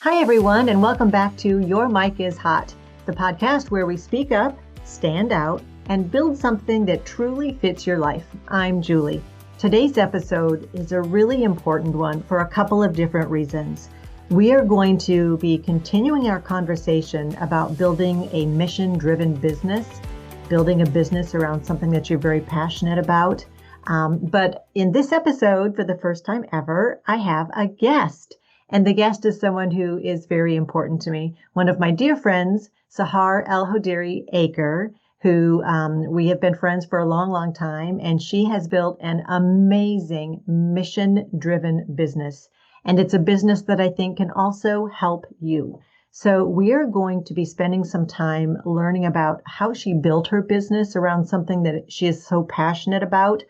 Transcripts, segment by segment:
Hi, everyone, and welcome back to Your Mic is Hot, the podcast where we speak up, stand out, and build something that truly fits your life. I'm Julie. Today's episode is a really important one for a couple of different reasons. We are going to be continuing our conversation about building a mission-driven business, building a business around something that you're very passionate about. But in this episode, for the first time ever, I have a guest. And the guest is someone who is very important to me. One of my dear friends, Sahar El Hodiri Aker, who we have been friends for a long, long time. And she has built an amazing mission-driven business. And it's a business that I think can also help you. So we are going to be spending some time learning about how she built her business around something that she is so passionate about.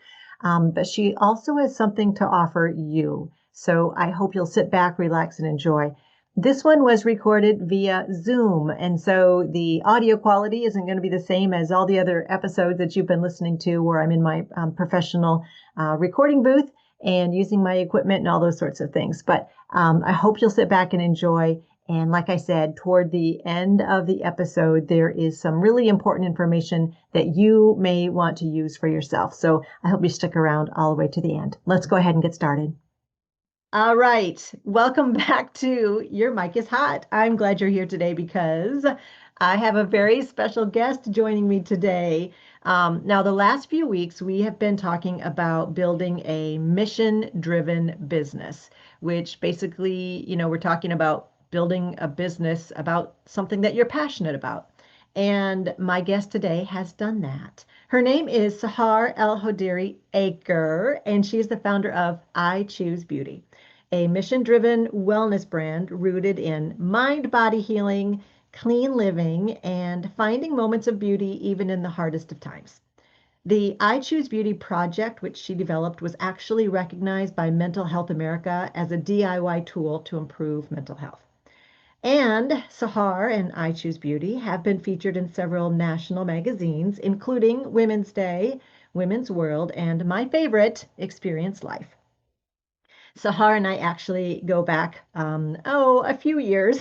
But she also has something to offer you. So I hope you'll sit back, relax, and enjoy. This one was recorded via Zoom, and so the audio quality isn't going to be the same as all the other episodes that you've been listening to where I'm in my professional recording booth and using my equipment and all those sorts of things. But I hope you'll sit back and enjoy. And like I said, toward the end of the episode, there is some really important information that you may want to use for yourself. So I hope you stick around all the way to the end. Let's go ahead and get started. All right. Welcome back to Your Mic is Hot. I'm glad you're here today because I have a very special guest joining me today. Now, the last few weeks, we have been talking about building a mission-driven business, which basically, we're talking about building a business about something that you're passionate about. And my guest today has done that. Her name is Sahar El Hodiri Aker, and she's the founder of I Choose Beauty, a mission-driven wellness brand rooted in mind-body healing, clean living, and finding moments of beauty even in the hardest of times. The I Choose Beauty project, which she developed, was actually recognized by Mental Health America as a DIY tool to improve mental health. And Sahar and I Choose Beauty have been featured in several national magazines, including Women's Day, Women's World, and my favorite, Experience Life. Sahar and I actually go back, a few years.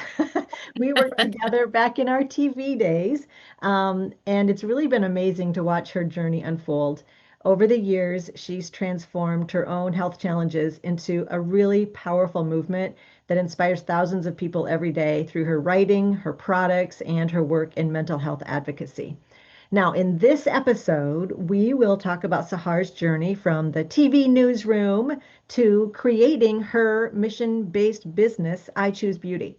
We worked together back in our TV days, and it's really been amazing to watch her journey unfold. Over the years, she's transformed her own health challenges into a really powerful movement that inspires thousands of people every day through her writing, her products, and her work in mental health advocacy. Now, in this episode, we will talk about Sahar's journey from the TV newsroom to creating her mission-based business, I Choose Beauty.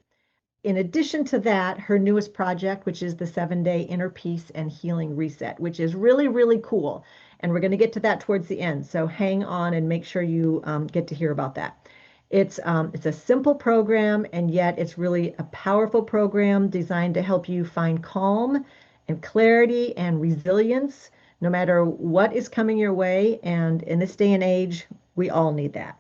In addition to that, her newest project, which is the 7-day Inner Peace and Healing Reset, which is really, really cool. And we're going to get to that towards the end. So hang on and make sure you get to hear about that. It's a simple program, and yet it's really a powerful program designed to help you find calm and clarity and resilience no matter what is coming your way. And in this day and age, we all need that.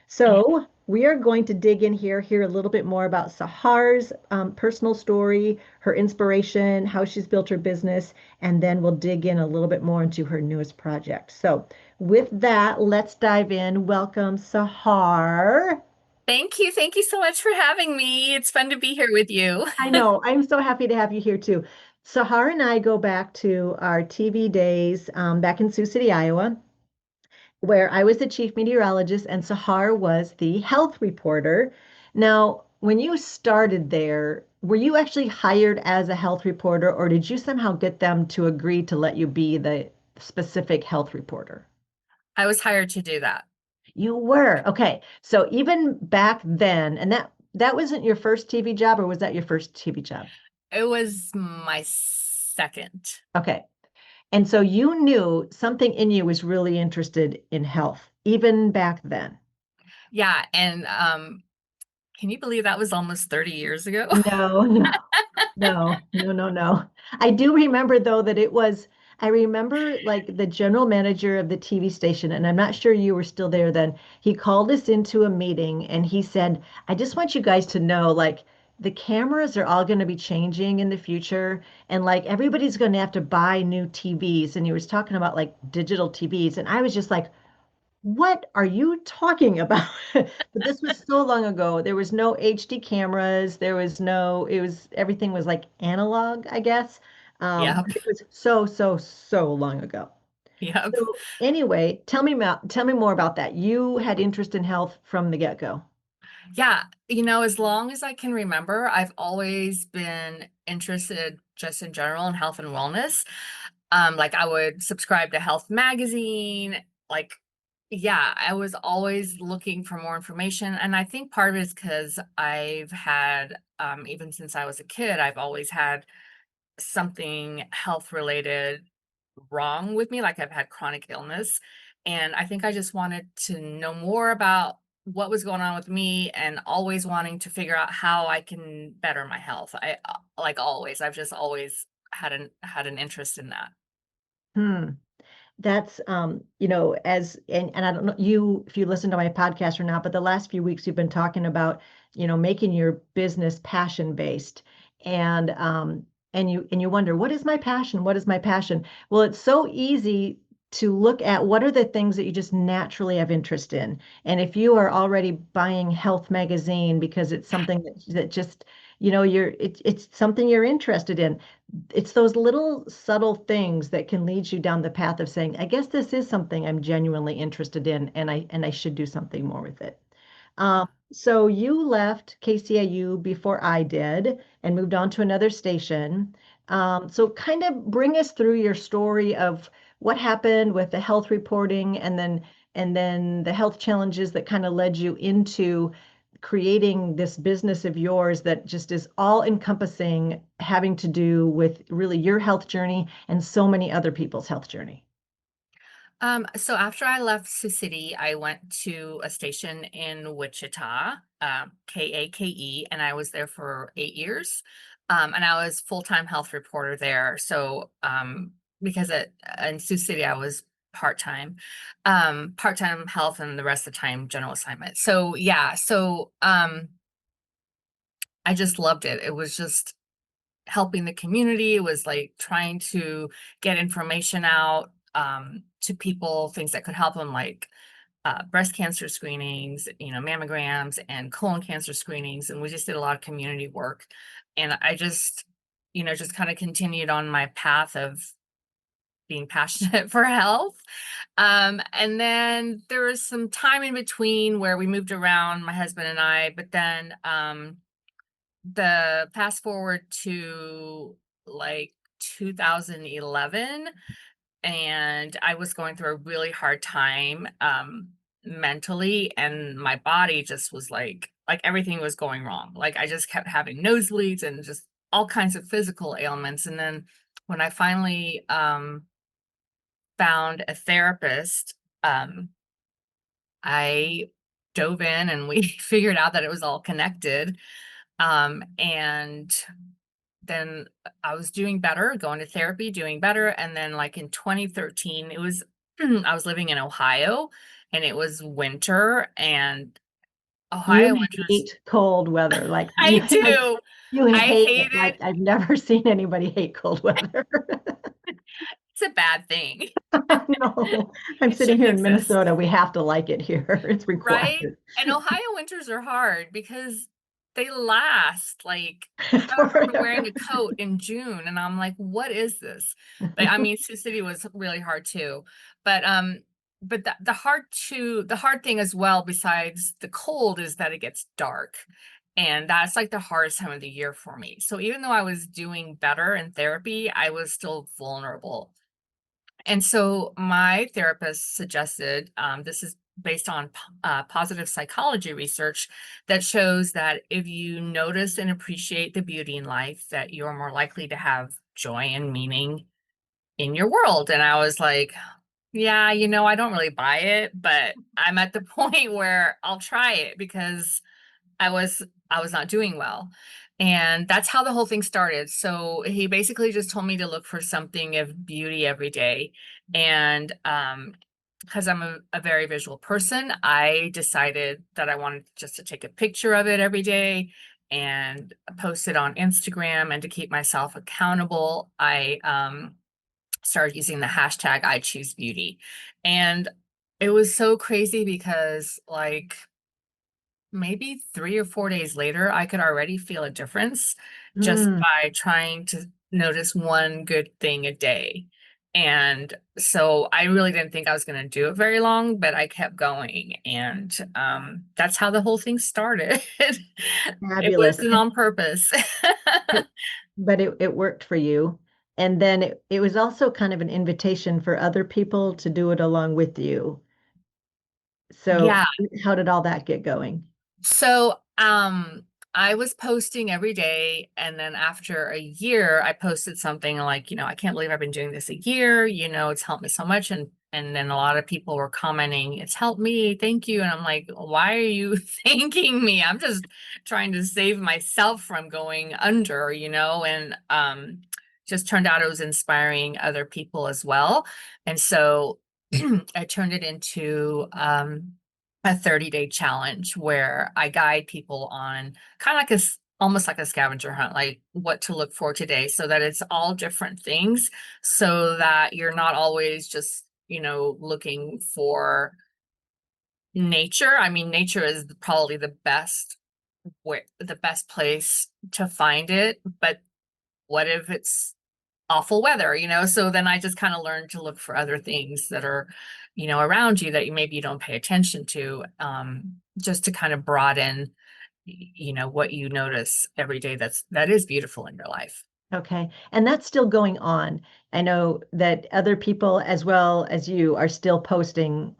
So we are going to dig in here, hear a little bit more about Sahar's personal story, her inspiration, how she's built her business, and then we'll dig in a little bit more into her newest project. So with that, let's dive in. Welcome, Sahar. Thank you. Thank you so much for having me. It's fun to be here with you. I know. I'm so happy to have you here too. Sahar and I go back to our TV days back in Sioux City, Iowa, where I was the chief meteorologist and Sahar was the health reporter. Now, when you started there, were you actually hired as a health reporter, or did you somehow get them to agree to let you be the specific health reporter? I was hired to do that. You were. Okay. So even back then, and that wasn't your first TV job, or was that your first TV job? It was my second. Okay. And so you knew something in you was really interested in health, even back then. Yeah, and can you believe that was almost 30 years ago? No, no, no. I do remember though that I remember like the general manager of the TV station, and I'm not sure you were still there then. He called us into a meeting and he said, I just want you guys to know, like, the cameras are all going to be changing in the future, and like everybody's going to have to buy new TVs. And he was talking about like digital TVs, and I was just like, what are you talking about? But this was so long ago. There was no HD cameras. There was no, it was, everything was like analog, I guess. Yep. It was so, so, so long ago. Yep. So anyway, tell me more about that. You had interest in health from the get-go. Yeah, as long as I can remember, I've always been interested just in general in health and wellness. Like I would subscribe to Health Magazine. Like, yeah, I was always looking for more information. And I think part of it is because I've had, even since I was a kid, I've always had something health related wrong with me. Like I've had chronic illness. And I think I just wanted to know more about what was going on with me and always wanting to figure out how I can better my health. Like always, I've just always had an interest in that. Hmm. That's as and I don't know you if you listen to my podcast or not, but the last few weeks you've been talking about, making your business passion based. And you wonder, what is my passion? What is my passion? Well, it's so easy to look at what are the things that you just naturally have interest in. And if you are already buying Health Magazine because it's something that just, it's something you're interested in, it's those little subtle things that can lead you down the path of saying, I guess this is something I'm genuinely interested in, and I should do something more with it. Yeah. So you left KCIU before I did and moved on to another station. So kind of bring us through your story of what happened with the health reporting and then the health challenges that kind of led you into creating this business of yours that just is all encompassing, having to do with really your health journey and so many other people's health journey. So after I left Sioux City, I went to a station in Wichita, KAKE, and I was there for 8 years. And I was full-time health reporter there. So because in Sioux City I was part-time, part-time health and the rest of the time general assignment. So yeah, I just loved it. It was just helping the community. It was like trying to get information out to people, things that could help them, like breast cancer screenings, mammograms and colon cancer screenings. And we just did a lot of community work. And I just, just kind of continued on my path of being passionate for health. And then there was some time in between where we moved around, my husband and I, but then the fast forward to like 2011, and I was going through a really hard time mentally, and my body just was like everything was going wrong. Like I just kept having nosebleeds and just all kinds of physical ailments. And then when I finally found a therapist, I dove in and we figured out that it was all connected. And then I was doing better, going to therapy, doing better. And then, like in 2013, it was, I was living in Ohio and it was winter, and You Ohio winters, hate cold weather, I do. you I hate hate it. it. Like I've never seen anybody hate cold weather. It's a bad thing. No, I'm It sitting shouldn't here in exist. Minnesota. We have to like it here. It's Right? required. And Ohio winters are hard because they last. Like, I remember wearing a Forever. coat in June and I'm like, what is this? But I mean, Sioux City was really hard too. But the hard thing as well, besides the cold, is that it gets dark. And that's like the hardest time of the year for me. So even though I was doing better in therapy, I was still vulnerable. And so my therapist suggested, this is based on positive psychology research that shows that if you notice and appreciate the beauty in life, that you're more likely to have joy and meaning in your world. And I was like, yeah, I don't really buy it, but I'm at the point where I'll try it because I was I was not doing well. And that's how the whole thing started. So he basically just told me to look for something of beauty every day. And because I'm a very visual person, I decided that I wanted just to take a picture of it every day and post it on Instagram. And to keep myself accountable, I started using the hashtag I choose beauty. And It was so crazy because like maybe 3 or 4 days later, I could already feel a difference just Mm, by trying to notice one good thing a day. And so I really didn't think I was going to do it very long, but I kept going. And that's how the whole thing started. It fabulous. wasn't on purpose. It- but it worked for you. And then it was also kind of an invitation for other people to do it along with you. So Yeah. how did all that get going? So, I was posting every day, and then after a year, I posted something like, I can't believe I've been doing this a year. It's helped me so much, and then a lot of people were commenting, "It's helped me, thank you." And I'm like, "Why are you thanking me? I'm just trying to save myself from going under, and just turned out it was inspiring other people as well, and so I turned it into a 30-day challenge where I guide people on kind of like almost like a scavenger hunt, like what to look for today, so that it's all different things, so that you're not always just, looking for nature. I mean, nature is probably the best place to find it, but what if it's awful weather, so then I just kind of learned to look for other things that are, around you that maybe you don't pay attention to, just to kind of broaden, what you notice every day that is beautiful in your life. Okay. And that's still going on. I know that other people as well as you are still posting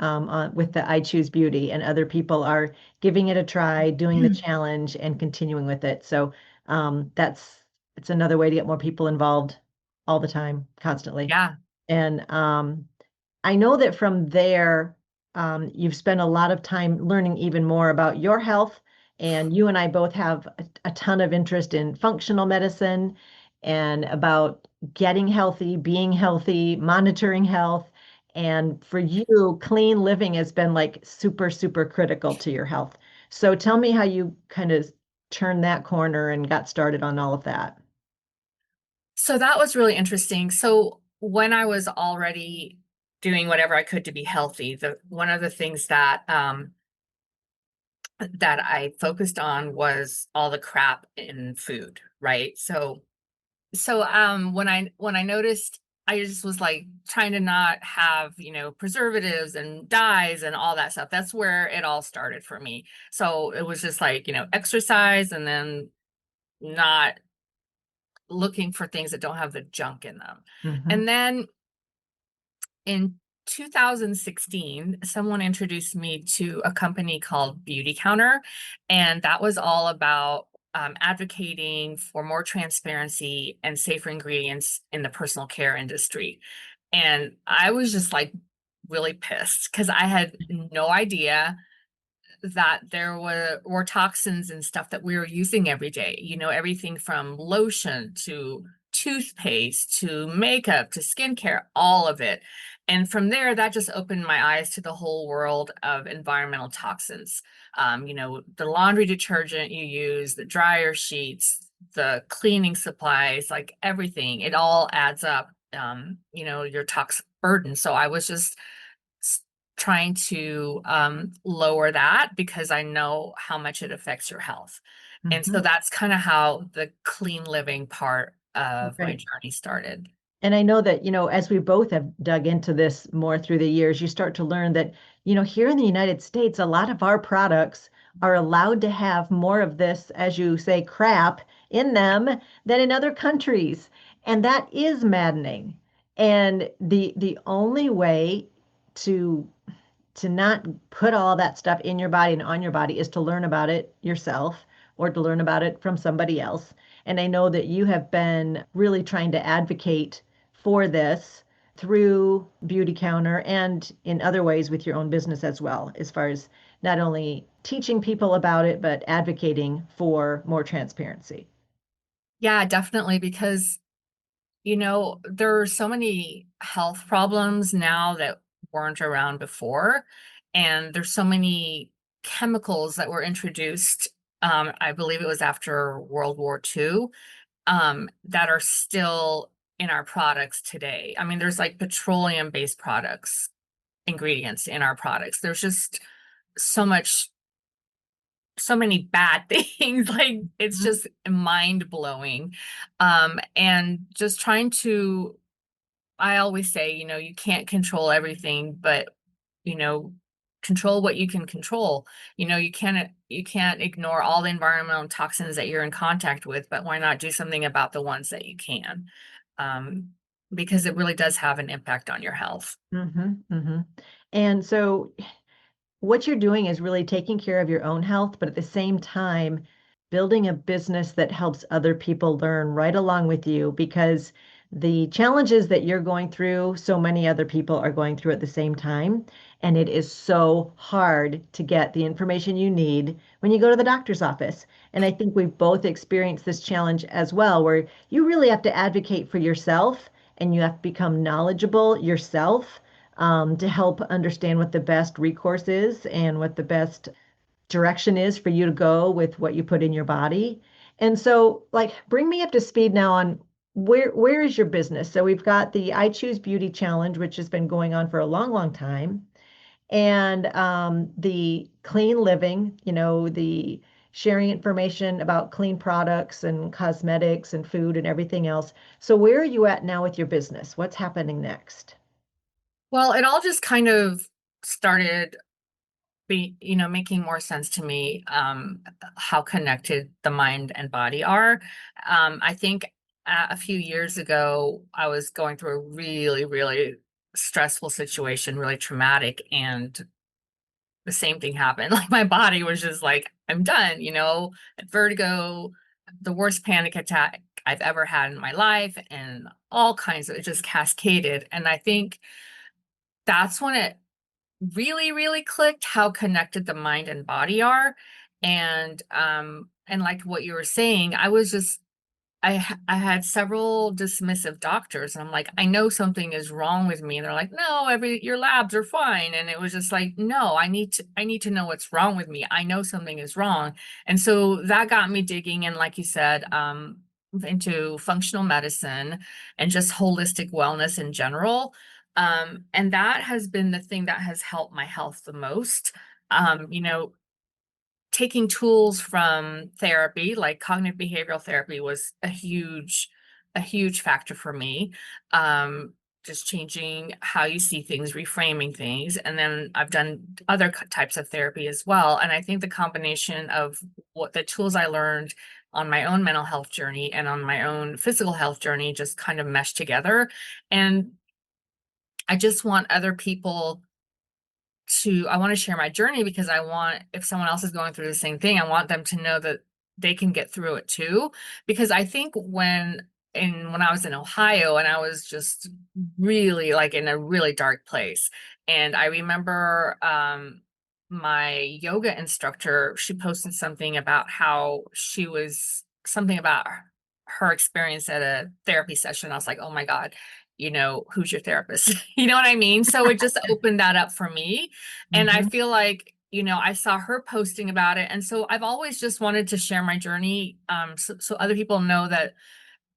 with the I Choose Beauty, and other people are giving it a try, doing the challenge and continuing with it. So that's it's another way to get more people involved all the time, constantly. Yeah. And I know that from there, you've spent a lot of time learning even more about your health. And you and I both have a ton of interest in functional medicine and about getting healthy, being healthy, monitoring health. And for you, clean living has been like super, super critical to your health. So tell me how you kind of turned that corner and got started on all of that. So that was really interesting. So when I was already doing whatever I could to be healthy, the one of the things that I focused on was all the crap in food, right? So when I noticed, I just was like trying to not have, preservatives and dyes and all that stuff. That's where it all started for me. So it was just like, exercise, and then not looking for things that don't have the junk in them. Hmm. And then in 2016, someone introduced me to a company called Beauty Counter, and that was all about advocating for more transparency and safer ingredients in the personal care industry. And I was just like really pissed because I had no idea that there were toxins and stuff that we were using every day. Everything from lotion to toothpaste to makeup to skincare, all of it. And from there, that just opened my eyes to the whole world of environmental toxins. The laundry detergent you use, the dryer sheets, the cleaning supplies, like everything, it all adds up. Your toxic burden. So I was just trying to lower that because I know how much it affects your health. And so Hmm. that's kind of how the clean living part of my Right. journey started. And I know that, as we both have dug into this more through the years, you start to learn that, here in the United States, a lot of our products are allowed to have more of this, as you say, crap in them than in other countries. And that is maddening. And the only way to not put all that stuff in your body and on your body is to learn about it yourself or to learn about it from somebody else. And I know that you have been really trying to advocate for this through Beauty Counter and in other ways with your own business as well, as far as not only teaching people about it, but advocating for more transparency. Yeah, definitely, because there are so many health problems now that weren't around before, and there's so many chemicals that were introduced. I believe it was after World War II, that are still in our products today. I mean, there's like petroleum-based products ingredients in our products. There's just so much, so many bad things. Like it's Mhm. just mind blowing. And just trying to, I always say, you can't control everything, but you know, control what you can control. You can't ignore all the environmental toxins that you're in contact with, but why not do something about the ones that you can? Um, because it really does have an impact on your health. Mhm, mhm. And so what you're doing is really taking care of your own health, but at the same time, building a business that helps other people learn right along with you because the challenges that you're going through, so many other people are going through at the same time. And it is so hard to get the information you need when you go to the doctor's office. And I think we've both experienced this challenge as well, where you really have to advocate for yourself and you have to become knowledgeable yourself to help understand what the best recourse is and what the best direction is for you to go with what you put in your body. And so, like, bring me up to speed now on where is your business? So we've got the I Choose Beauty Challenge, which has been going on for a long, long time, and the clean living, the sharing information about clean products and cosmetics and food and everything else. So where are you at now with your business? What's happening next? Well, it all just kind of started making more sense to me, how connected the mind and body are. I think a few years ago, I was going through a really, really stressful situation, really traumatic, and the same thing happened. Like my body was just like, I'm done, vertigo, the worst panic attack I've ever had in my life, and all kinds of it just cascaded. And I think that's when it really, really clicked how connected the mind and body are. And like what you were saying, I had several dismissive doctors, and I'm like, I know something is wrong with me. And they're like, no, your labs are fine. And it was just like, no, I need to know what's wrong with me. I know something is wrong. And so that got me digging in, like you said, into functional medicine and just holistic wellness in general. And that has been the thing that has helped my health the most. Um, you know, Taking tools from therapy, like cognitive behavioral therapy, was a huge factor for me. Just changing how you see things, reframing things. And then I've done other types of therapy as well. And I think the combination of what the tools I learned on my own mental health journey and on my own physical health journey just kind of meshed together. And I just want other people I want to share my journey, because I want, if someone else is going through the same thing, I want them to know that they can get through it too. Because I think when I was in Ohio, and I was just really like in a really dark place. And I remember my yoga instructor, she posted something about how she was something about her experience at a therapy session. I was like, oh my God, who's your therapist? You know what I mean? So it just opened that up for me. And I Mhm. feel like, I saw her posting about it. And so I've always just wanted to share my journey, so other people know that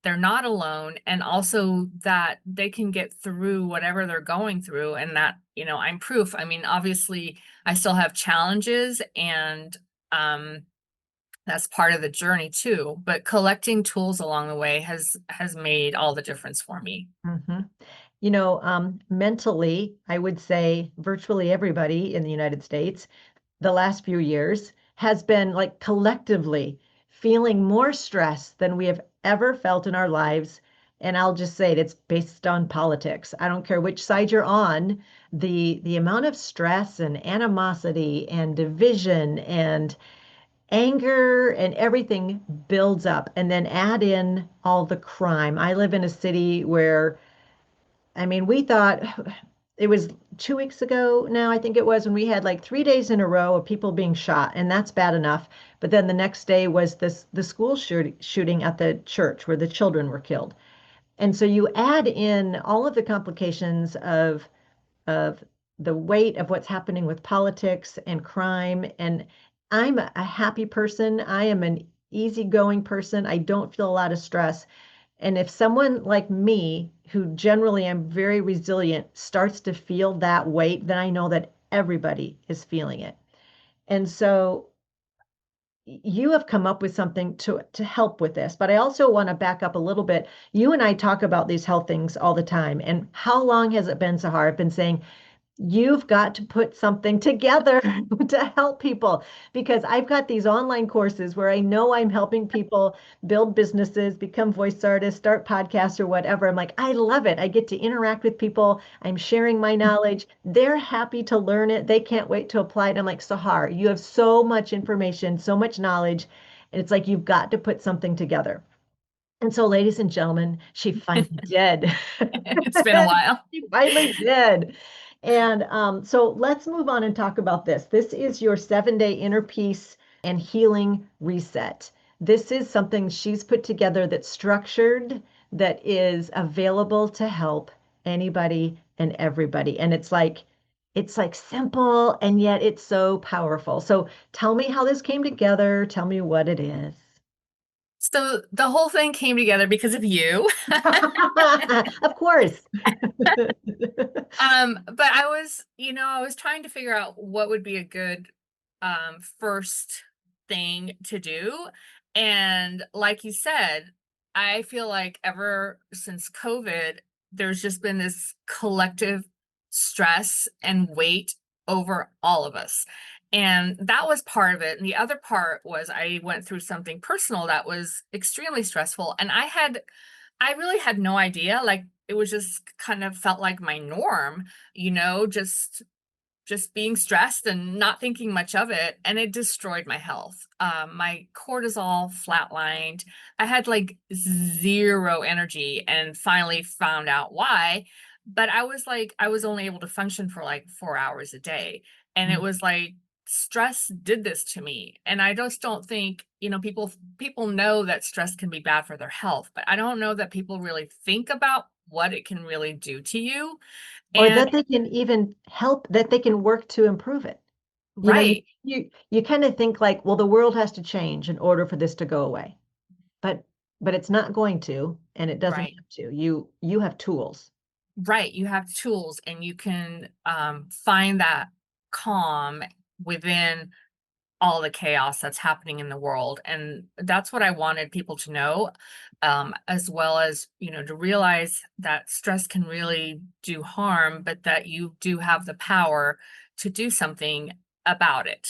they're not alone, and also that they can get through whatever they're going through, and that, I'm proof. I mean, obviously, I still have challenges, and um, that's part of the journey too. But collecting tools along the way has made all the difference for me. Mhm. Mentally, I would say virtually everybody in the United States the last few years has been like collectively feeling more stress than we have ever felt in our lives. And I'll just say it's based on politics. I don't care which side you're on, the amount of stress and animosity and division and anger and everything builds up. And then add in all the crime. I live in a city where I mean, we thought it was 2 weeks ago now, I think it was, when we had like 3 days in a row of people being shot, and that's bad enough. But then the next day was the school shooting at the church where the children were killed. And so you add in all of the complications of the weight of what's happening with politics and crime. And I'm a happy person. I am an easygoing person. I don't feel a lot of stress. And if someone like me who generally am very resilient starts to feel that weight, then I know that everybody is feeling it. And so you have come up with something to help with this, but I also want to back up a little bit. You and I talk about these health things all the time. And how long has it been, Sahar? I've been saying you've got to put something together to help people because I've got these online courses where I know I'm helping people build businesses, become voice artists, start podcasts or whatever. I'm like, I love it. I get to interact with people. I'm sharing my knowledge. They're happy to learn it. They can't wait to apply it. I'm like, Sahar, you have so much information, so much knowledge. And it's like you've got to put something together. And so, ladies and gentlemen, she finally did. It's been a while. She finally did. And so let's move on and talk about this. This is your 7 day inner peace and healing reset. This is something she's put together that's structured, that is available to help anybody and everybody. And it's like simple and yet it's so powerful. So tell me how this came together. Tell me what it is. So the whole thing came together because of you. Of course. But I was trying to figure out what would be a good first thing to do. And like you said, I feel like ever since COVID, there's just been this collective stress and weight over all of us. And that was part of it. And the other part was I went through something personal that was extremely stressful. And I really had no idea. Like it was just kind of felt like my norm, just being stressed and not thinking much of it, and it destroyed my health. My cortisol flatlined. I had like zero energy, and finally found out why. But I was only able to function for like 4 hours a day, and it was like stress did this to me. And I just don't think people know that stress can be bad for their health, but I don't know that people really think about what it can really do to you. Or And that they can even help, that they can work to improve it. You know, you right. you you kind of think like, well, the world has to change in order for this to go away. But but it's not going to, and it doesn't Right. have to. You have tools. Right. You have tools, and you can find that calm within all the chaos that's happening in the world. And that's what I wanted people to know, as well as, to realize that stress can really do harm, but that you do have the power to do something about it.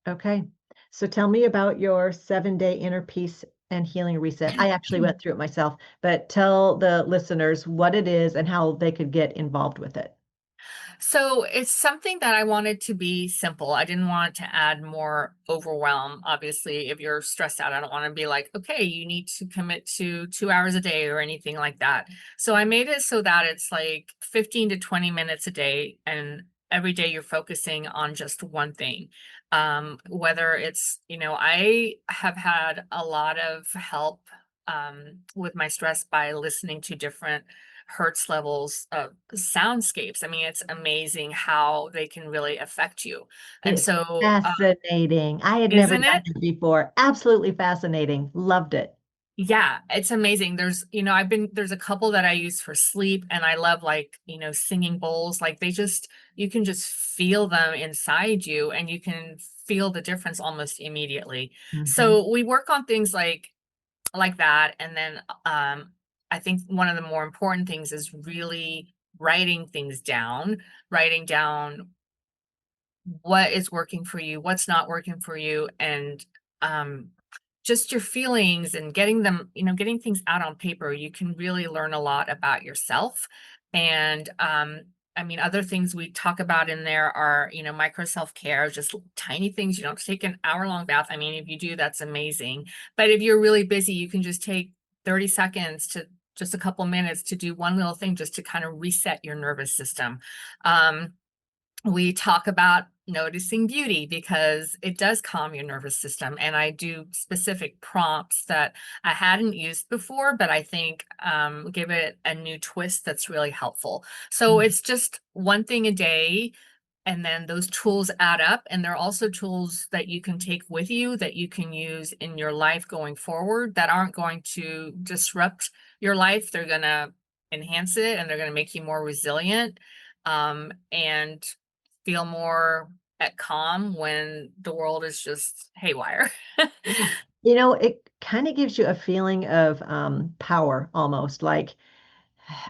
Okay. So tell me about your 7 day inner peace and healing reset. I actually went through it myself, but tell the listeners what it is and how they could get involved with it. So it's something that I wanted to be simple. I didn't want to add more overwhelm. Obviously, if you're stressed out, I don't want to be like, okay, you need to commit to 2 hours a day or anything like that. So I made it so that it's like 15 to 20 minutes a day, and every day you're focusing on just one thing. Whether it's, I have had a lot of help with my stress by listening to different hertz levels of soundscapes. I mean, it's amazing how they can really affect you. And It's so, fascinating. I had never isn't done it? it before. Absolutely fascinating. Loved it. Yeah, it's amazing. There's a couple that I use for sleep, and I love like, singing bowls. Like you can just feel them inside you, and you can feel the difference almost immediately. Mhm. So we work on things like that. And then I think one of the more important things is really writing down what is working for you, what's not working for you, and um, just your feelings, and getting things out on paper. You can really learn a lot about yourself. And I mean, other things we talk about in there are, micro self-care, just tiny things. You don't have to take an hour-long bath. I mean, if you do, that's amazing. But if you're really busy, you can just take 30 seconds to just a couple minutes to do one little thing just to kind of reset your nervous system. We talk about noticing beauty because it does calm your nervous system. And I do specific prompts that I hadn't used before, but I think give it a new twist that's really helpful. So Mhm. it's just one thing a day, And then those tools add up, and they're also tools that you can take with you that you can use in your life going forward that aren't going to disrupt your life. They're going to enhance it, and they're going to make you more resilient, and feel more at calm when the world is just haywire. Yeah. It kind of gives you a feeling of power almost like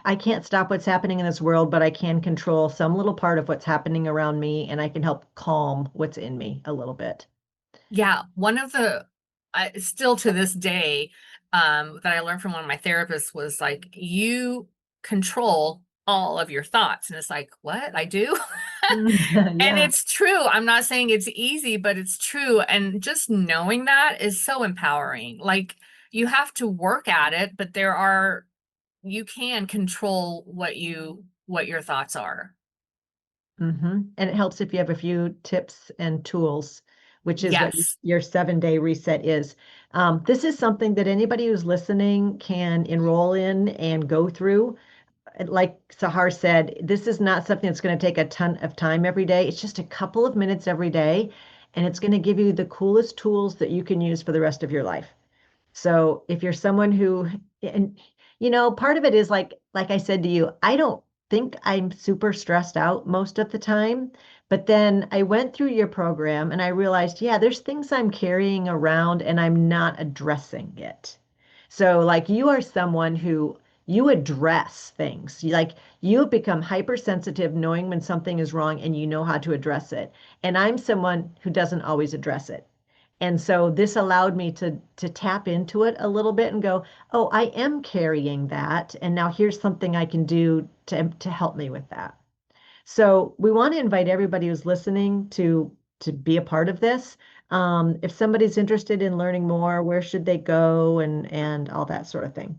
I can't stop what's happening in this world, but I can control some little part of what's happening around me, and I can help calm what's in me a little bit. Yeah, one of the still to this day, that I learned from one of my therapists was like, you control all of your thoughts. And it's like, what? I do? And Yeah. it's true. I'm not saying it's easy, but it's true. And just knowing that is so empowering. Like, you have to work at it, but you can control what your thoughts are. And it helps if you have a few tips and tools, which is what Yes. your 7-day reset is. This is something that anybody who's listening can enroll in and go through. Like Sahar said, this is not something that's going to take a ton of time every day. It's just a couple of minutes every day, and it's going to give you the coolest tools that you can use for the rest of your life. So if you're someone who, and part of it is like I said to you, I don't think I'm super stressed out most of the time. But then I went through your program and I realized, yeah, there's things I'm carrying around and I'm not addressing it. So like you are someone who you address things. Like you have become hypersensitive, knowing when something is wrong and you know how to address it. And I'm someone who doesn't always address it. And so this allowed me to tap into it a little bit and go, oh, I am carrying that. And now here's something I can do to help me with that. So we want to invite everybody who's listening to be a part of this. If somebody's interested in learning more, where should they go and all that sort of thing?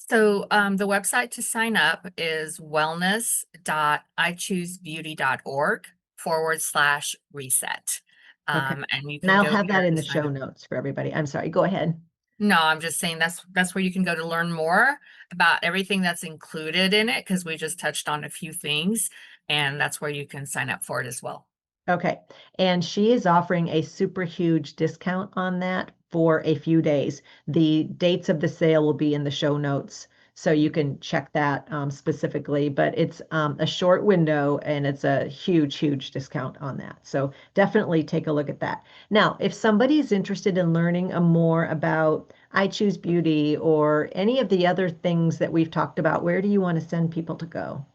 So the website to sign up is wellness.ichoosebeauty.org/reset. Okay. And you And can I'll go have that there in to the sign show up. notes for everybody. I'm sorry, go ahead. No, I'm just saying that's where you can go to learn more about everything that's included in it, because we just touched on a few things, and that's where you can sign up for it as well. Okay. And she is offering a super huge discount on that for a few days. The dates of the sale will be in the show notes, so you can check that specifically. But it's a short window and it's a huge, huge discount on that. So definitely take a look at that. Now, if somebody's interested in learning more about I Choose Beauty or any of the other things that we've talked about, where do you want to send people to go?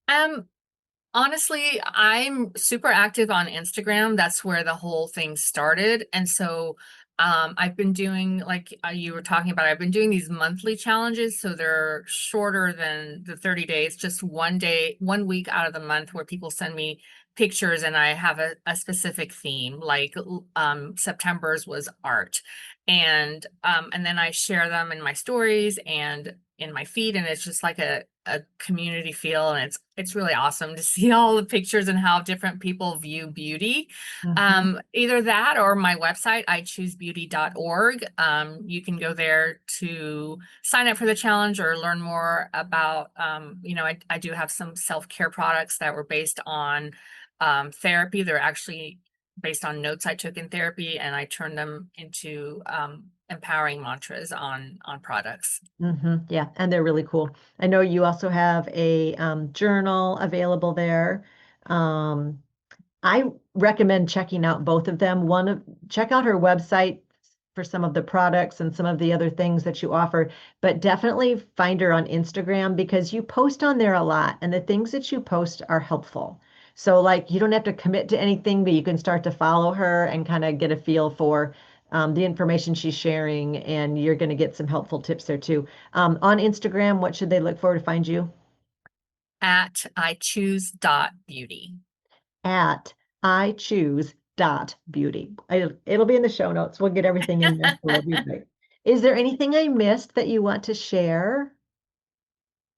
Um, Honestly, I'm super active on Instagram. That's where the whole thing started. And so I've been doing, like you were talking about, I've been doing these monthly challenges. So they're shorter than the 30 days, just one day, 1 week out of the month where people send me pictures and I have a specific theme. Like September's was art. And then I share them in my stories and in my feed, and it's just like a community feel, and it's really awesome to see all the pictures and how different people view beauty. Mhm. Either that or my website, ichoosebeauty.org. You can go there to sign up for the challenge or learn more about, I do have some self-care products that were based on therapy. They're actually based on notes I took in therapy, and I turned them into empowering mantras on products. Yeah, and they're really cool. I know you also have a journal available there. Um, I recommend checking out both of them. Check out her website for some of the products and some of the other things that you offer, but definitely find her on Instagram because you post on there a lot, and the things that you post are helpful. So like you don't have to commit to anything, but you can start to follow her and kind of get a feel for the information she's sharing, and you're going to get some helpful tips there too. On Instagram, what should they look for to find you? At ichoose.beauty. At I choose dot beauty. It'll be in the show notes. We'll get everything in there for everybody. Is there anything I missed that you want to share?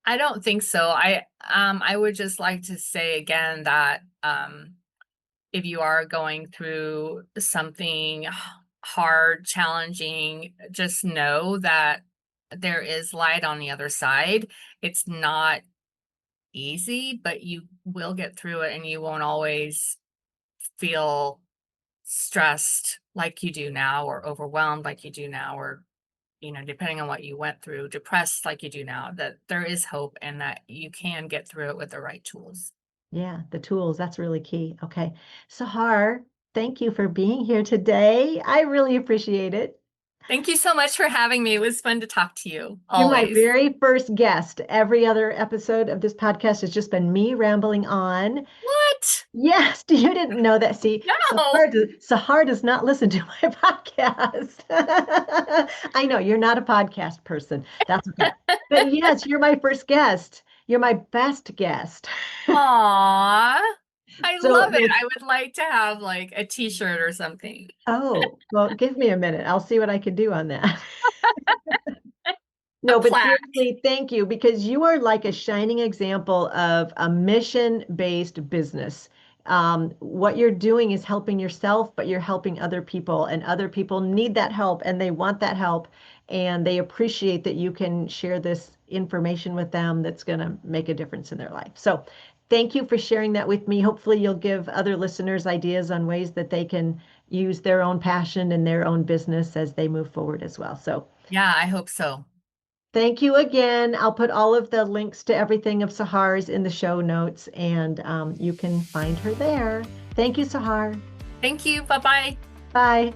I don't think so. I would just like to say again that if you are going through something hard, challenging, just know that there is light on the other side. It's not easy, but you will get through it and you won't always feel stressed like you do now, or overwhelmed like you do now, or depending on what you went through, depressed like you do now, that there is hope and that you can get through it with the right tools. Yeah, the tools, that's really key. Okay. Sahar, thank you for being here today. I really appreciate it. Thank you so much for having me. It was fun to talk to you, You're my always. very first guest. Every other episode of this podcast has just been me rambling on. What? Yes, you didn't know that. See, No. Sahar does not listen to my podcast. I know you're not a podcast person. That's okay. But yes, you're my first guest. You're my best guest. Aw. I So love it. I would like to have like a t-shirt or something. oh, well, give me a minute. I'll see what I can do on that. A No, but plaque. seriously, thank you because you are like a shining example of a mission-based business. What you're doing is helping yourself, but you're helping other people, and other people need that help and they want that help, and they appreciate that you can share this information with them that's going to make a difference in their life. So, thank you for sharing that with me. Hopefully, you'll give other listeners ideas on ways that they can use their own passion and their own business as they move forward as well. So, Yeah, I hope so. thank you again. I'll put all of the links to everything of Sahar's in the show notes, and you can find her there. Thank you, Sahar. Thank you. Bye-bye. Bye.